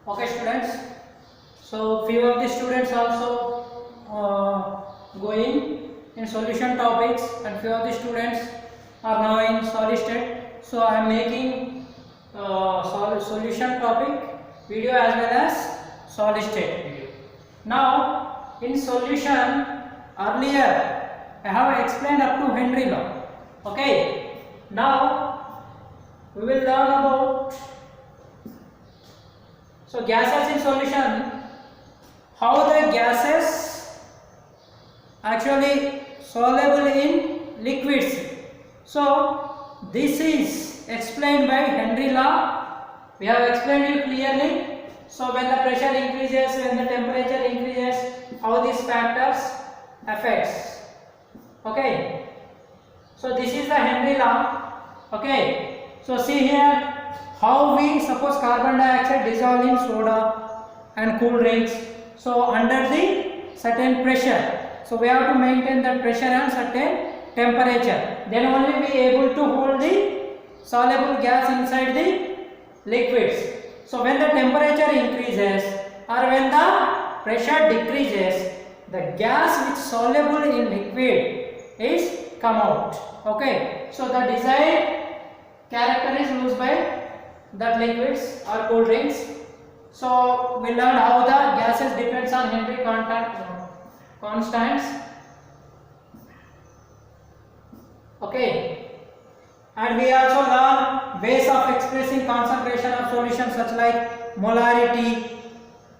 Okay, students. So few of the students also going in solution topics, and few of the students are now in solid state. So I am making solution topic video as well as solid state video. Now in solution earlier I have explained up to Henry law. Okay. Now we will learn about gases in solution, how the gases actually soluble in liquids. So this is explained by Henry law. We have explained it clearly. So when the pressure increases, when the temperature increases, how these factors affects. Okay. So this is the Henry law. Okay. So see here, how we suppose carbon dioxide dissolve in soda and cool drinks. So under the certain pressure, so we have to maintain that pressure and certain temperature, then only we able to hold the soluble gas inside the liquids. So when the temperature increases or when the pressure decreases, the gas which soluble in liquid is come out. Okay, so the desired character is lost by that liquids or cool drinks. So we learned how the gases depends on Henry constants. Okay, and we also learn ways of expressing concentration of solution such like molarity,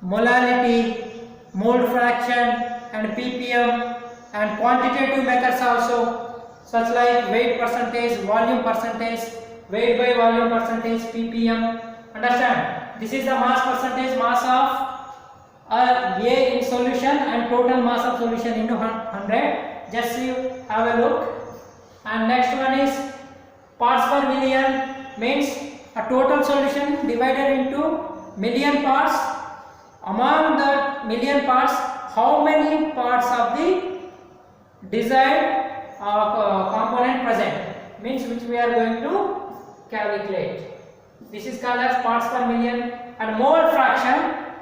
molality, mole fraction and ppm, and quantitative methods also such like weight percentage, volume percentage, weight by volume percentage, ppm. Understand? This is the mass percentage, mass of A in solution and total mass of solution into 100. Just you have a look. And next one is parts per million, means a total solution divided into million parts. Among the million parts, how many parts of the desired component present, means which we are going to calculate. This is called as parts per million. And mole fraction,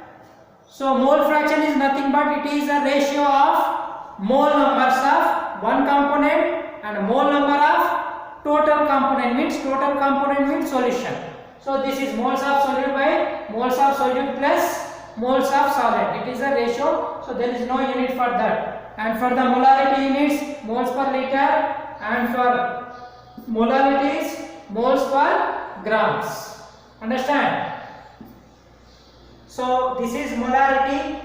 so mole fraction is nothing but it is a ratio of mole numbers of one component and mole number of total component, means total component means solution. So this is moles of solute by moles of solute plus moles of solid. It is a ratio, so there is no unit for that. And for the molarity units, moles per liter, and for molarities, moles per grams. Understand? So this is molarity,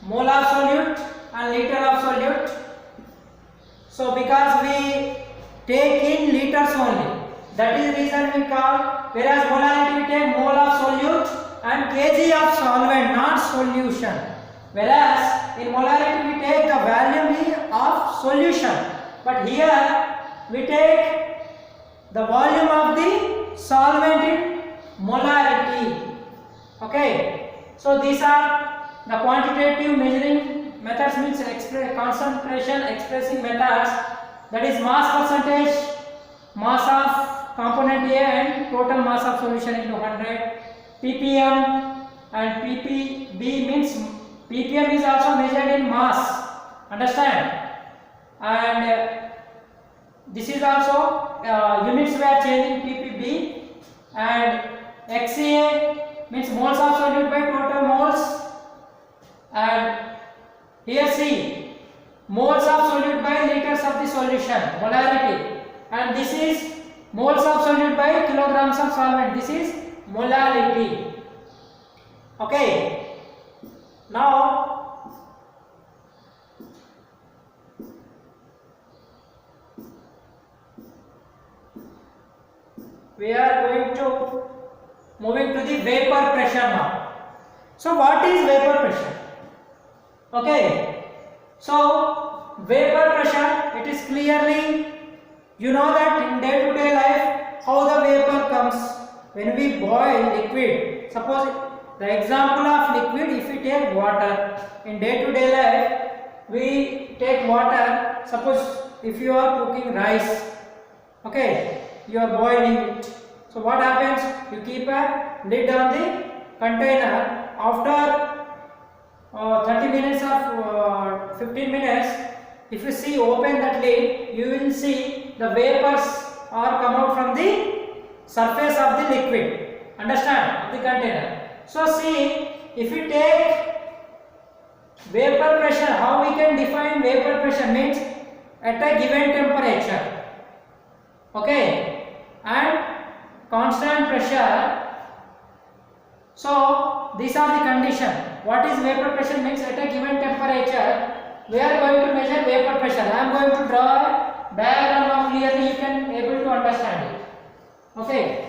mole of solute and liter of solute. So because we take in liters only, that is the reason we call, whereas molarity we take mole of solute and kg of solvent, not solution. Whereas in molarity we take the volume of solution, but here we take the volume of the solvent in molarity. Okay, so these are the quantitative measuring methods, means concentration expressing methods, that is mass percentage, mass of component A and total mass of solution into 100, ppm and ppb, means ppm is also measured in mass. Understand? And this is also units we are changing, ppb, and XCA means moles of solute by total moles, and here C, moles of solute by liters of the solution, molarity, and this is moles of solute by kilograms of solvent, this is molality. Okay, now we are going to moving to the vapor pressure now. So what is vapor pressure? Okay, so vapor pressure, it is clearly, you know that in day to day life how the vapor comes when we boil liquid. Suppose the example of liquid, if we take water, in day to day life we take water. Suppose if you are cooking rice, okay, you are boiling it. So what happens? You keep a lid on the container, after 30 minutes or 15 minutes, if you see, open that lid, you will see the vapors are come out from the surface of the liquid. Understand? Of the container. So see, if you take vapor pressure, how we can define vapor pressure? Means at a given temperature, okay, and constant pressure. So these are the condition. What is vapor pressure? Means at a given temperature we are going to measure vapor pressure. I am going to draw a diagram. Now clearly you can able to understand it. Okay.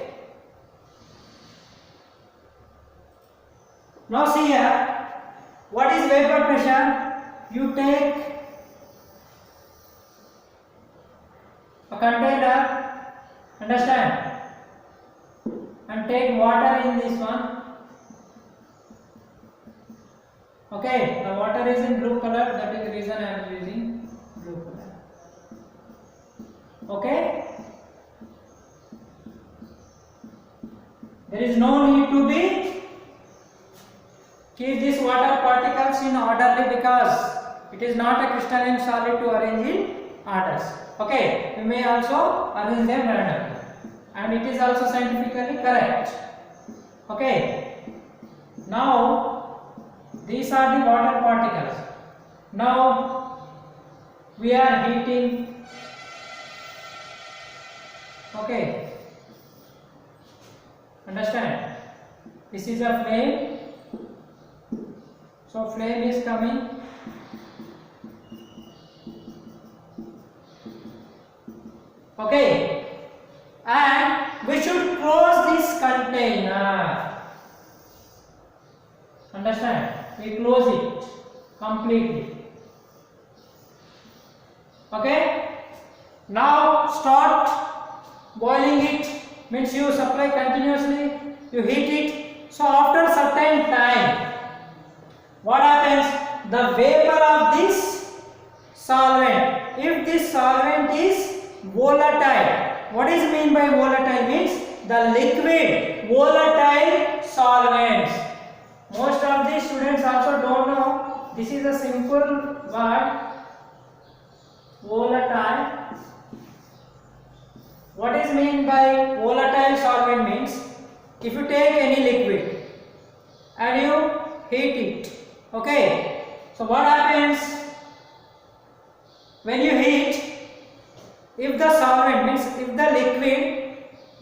Now see here, what is vapor pressure? You take a container, understand, and take water in this one. Okay, the water is in blue color, that is the reason I am using blue color. Okay, there is no need to be keep these water particles in orderly, because it is not a crystalline solid to arrange in orders. Okay, we may also arrange them randomly, and it is also scientifically correct. Okay, now these are the water particles. Now we are heating. Okay, understand? This is a flame. So flame is coming. Okay, and we should close this container. Understand? We close it completely. Okay, now start boiling it, means you supply continuously, you heat it. So after certain time, what happens? The vapor of this solvent, if this solvent is volatile, what is mean by volatile? Means the liquid volatile solvents. Most of the students also don't know, this is a simple word, volatile. What is mean by volatile solvent? Means if you take any liquid and you heat it, okay, so what happens when you heat? If the solvent, means if the liquid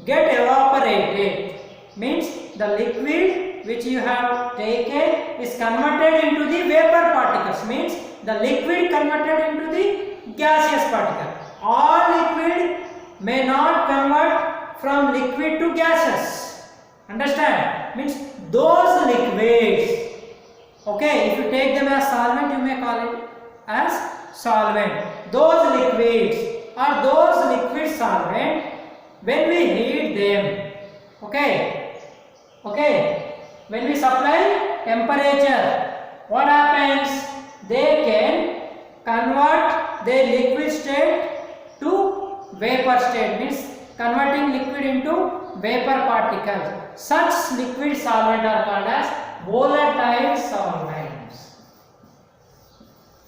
get evaporated, means the liquid which you have taken is converted into the vapor particles, means the liquid converted into the gaseous particle. All liquid may not convert from liquid to gases. Understand? Means those liquids, okay, if you take them as solvent, you may call it as solvent. Those liquids are those liquid solvent, when we heat them, okay, when we supply temperature, what happens? They can convert their liquid state to vapor state, means converting liquid into vapor particles. Such liquid solvent are called as volatile solvents.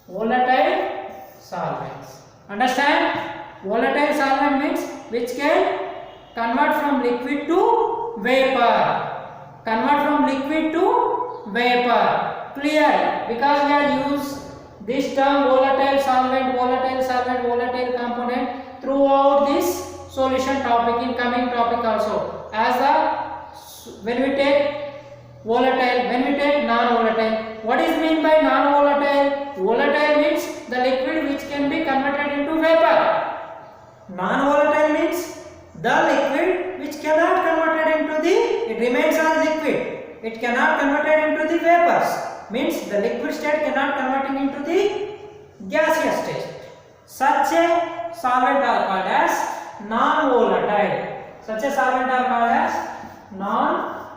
Volatile solvents. Understand? Volatile solvent means which can convert from liquid to vapor. Convert from liquid to vapor. Clear? Because we are use this term volatile solvent, volatile component throughout this solution topic, in coming topic also. As the when we take volatile, when we take non-volatile. What is mean by non-volatile? Volatile means the liquid which can be converted into vapor. Non-volatile means the liquid which cannot converted into the, it remains as liquid, it cannot converted into the vapors, means the liquid state cannot converting into the gaseous state. Such a solvent are called as non-volatile. Such a solvent are called as non-volatile.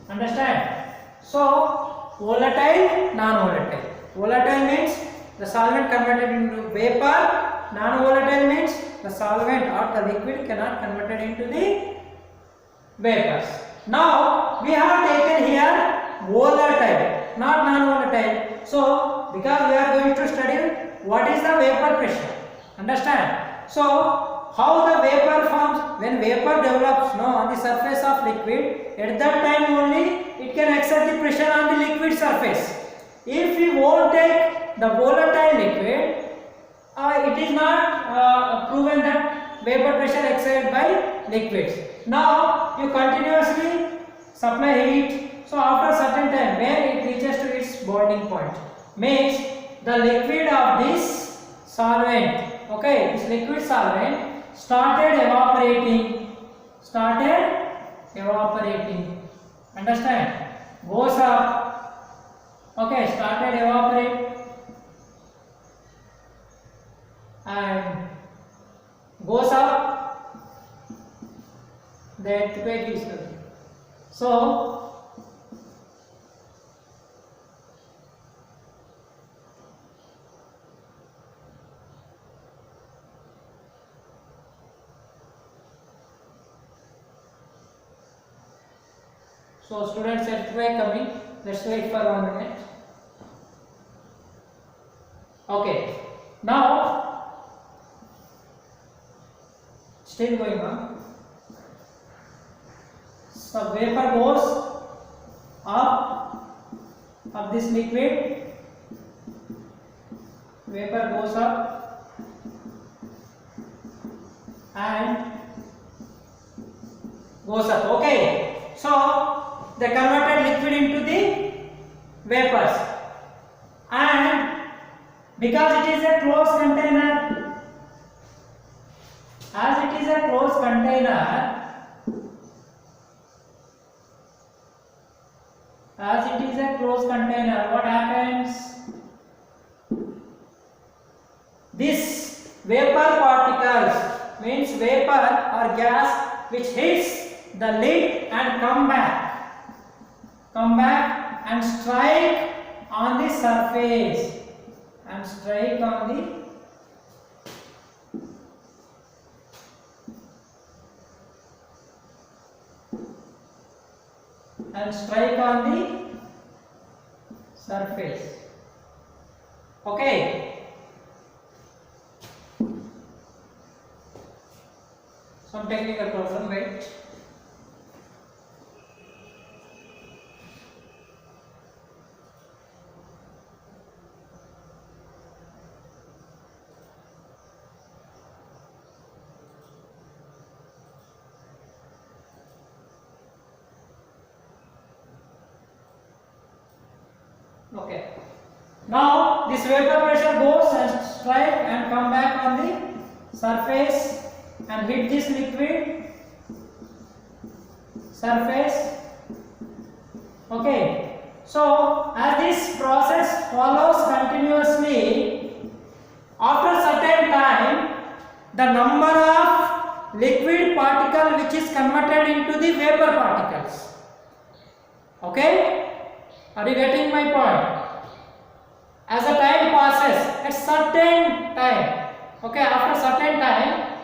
Understand? So volatile, non-volatile. Volatile means the solvent converted into vapor. Non-volatile means the solvent or the liquid cannot converted into the vapors. Now we have taken here volatile, not non-volatile. So because we are going to study what is the vapor pressure. Understand? So how the vapor forms? When vapor develops on the surface of liquid, at that time only it can exert the pressure on the liquid surface. If we won't take the volatile liquid, it is not proven that vapor pressure exerted by liquids. Now you continuously supply heat. So after certain time, when it reaches to its boiling point, means the liquid of this solvent, okay, this liquid solvent started evaporating. Understand? Goes up. Okay, started evaporate and goes up. The earthquake is coming. So students, earthquake coming. Let's wait for 1 minute. Okay. Now still going on. So vapor goes up of this liquid. Vapor goes up and goes up. Okay. So they converted liquid into the vapors, and because it is a closed container, as it is a closed container, what happens? This vapor particles, means vapor or gas which hits the lid and come back and strike on the surface and strike on the surface. Okay. Some technical problem, wait. Okay. Now this vapor pressure goes and strike and come back on the surface and hit this liquid surface. Okay. So as this process follows continuously, after certain time, the number of liquid particle which is converted into the vapor particles. Okay. Are you getting my point? As the time passes, at certain time, okay, after certain time,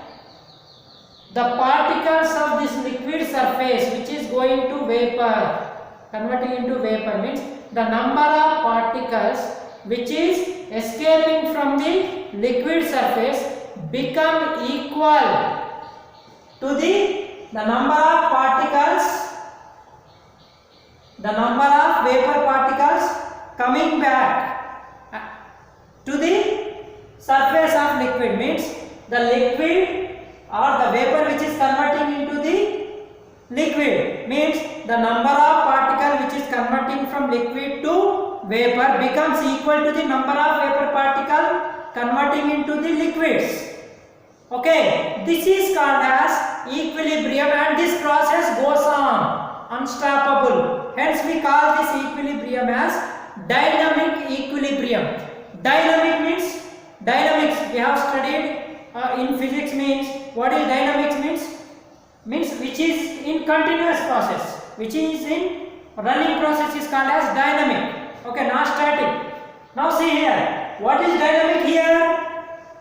the particles of this liquid surface which is going to vapor, converting into vapor, means the number of particles which is escaping from the liquid surface become equal to the number of particles, the number of vapor particles coming back to the surface of liquid, means the liquid or the vapor which is converting into the liquid, means the number of particle which is converting from liquid to vapor becomes equal to the number of vapor particle converting into the liquids. Okay, this is called as equilibrium, and this process goes on unstoppable. Hence we call this equilibrium as dynamic equilibrium. Dynamic means dynamics we have studied in physics, means what is dynamics means which is in continuous process, which is in running process is called as dynamic. Okay, not static. Now see here, what is dynamic here?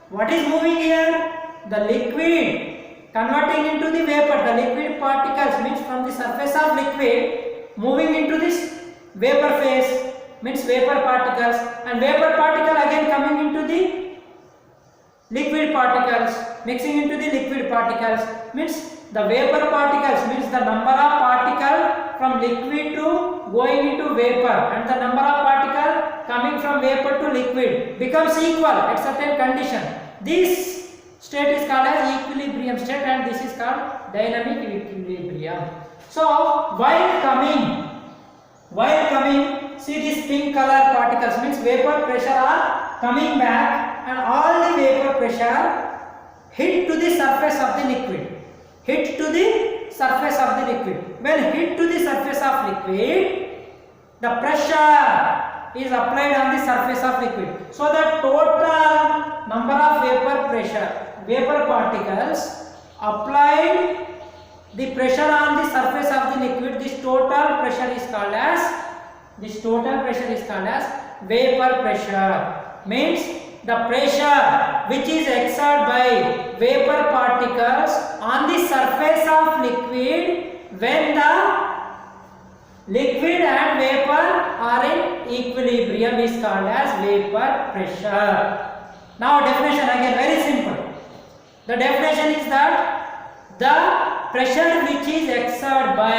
What is moving here? The liquid. converting into the vapor. The liquid particles means from the surface of liquid moving into this vapor phase means vapor particles, and vapor particle again coming into the liquid particles, mixing into the liquid particles means the vapor particles means the number of particle from liquid to going into vapor, and the number of particle coming from vapor to liquid becomes equal at certain condition. This state is called as equilibrium state, and this is called dynamic equilibrium. So while coming, see this pink color particles means vapor pressure are coming back, and all the vapor pressure hit to the surface of the liquid. Hit to the surface of the liquid. When hit to the surface of liquid, the pressure is applied on the surface of liquid. So the total number of vapor particles applied the pressure on the surface of the liquid, this total pressure is called as vapor pressure. Means the pressure which is exerted by vapor particles on the surface of liquid when the liquid and vapor are in equilibrium is called as vapor pressure. Now definition again very simple. The definition is that the pressure which is exerted by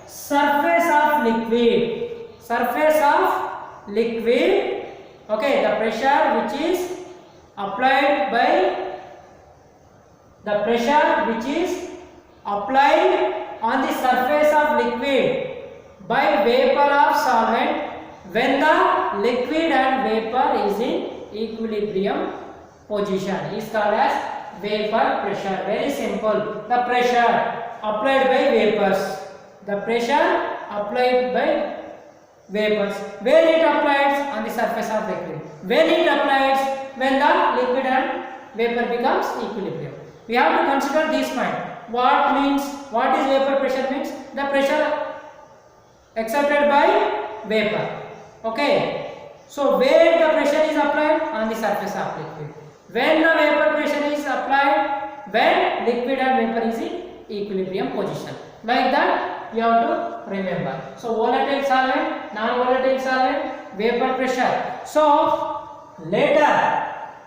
surface of liquid, okay, the pressure which is applied on the surface of liquid by vapor of solvent when the liquid and vapor is in equilibrium position is called as vapor pressure. Very simple. The pressure applied by vapors. Where it applies? On the surface of liquid. When it applies? When the liquid and vapor becomes equilibrium. We have to consider this point. What is vapor pressure means? The pressure exerted by vapor. Okay. So where the pressure is applied? On the surface of liquid. When the vapor pressure is applied? When liquid and vapor is in equilibrium position. Like that you have to remember. So volatile solvent, non-volatile solvent, vapor pressure. So later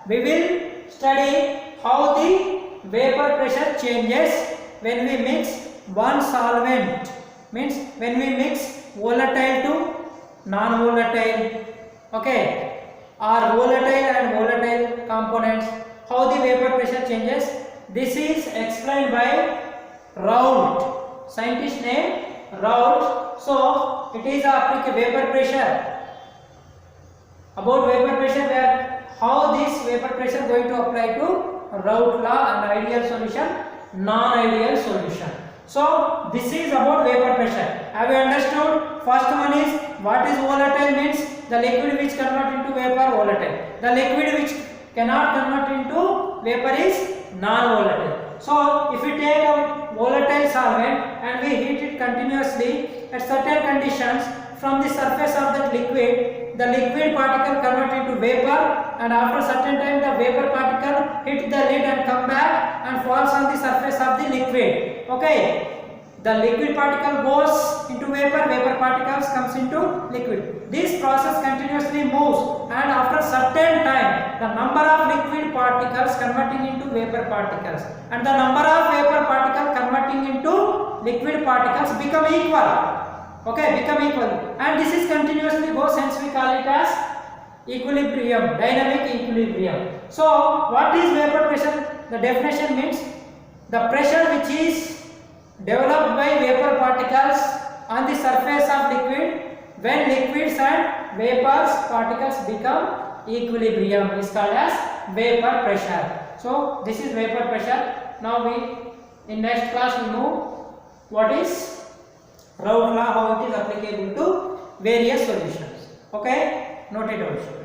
we will study how the vapor pressure changes when we mix one solvent. Means when we mix volatile to non-volatile, okay, or volatile and volatile components, how the vapor pressure changes. This is explained by Raoult, scientist name Raoult. So it is a vapor pressure. About vapor pressure, where how this vapor pressure going to apply to Raoult law and ideal solution, non-ideal solution. So this is about vapor pressure. Have you understood? First one is what is volatile means the liquid which convert into vapor, volatile. The liquid which cannot convert into vapor is non-volatile. So if we take a volatile solvent and we heat it continuously at certain conditions, from the surface of that liquid, the liquid particle convert into vapor, and after certain time the vapor particle hit the lid and come back and falls on the surface of the liquid. Okay, the liquid particle goes into vapor, vapor particles comes into liquid. This process continuously moves, and after certain time the number of liquid particles converting into vapor particles and the number of vapor particle converting into liquid particles become equal. Okay, become equal, and this is continuously goes, hence we call it as equilibrium, dynamic equilibrium. So what is vapor pressure? The definition means the pressure which is developed by vapor particles on the surface of liquid when liquids and vapors particles become equilibrium is called as vapor pressure. So this is vapor pressure. Now we in next class we know what is Raoult law, how it is applicable to various solutions. Okay, note it also.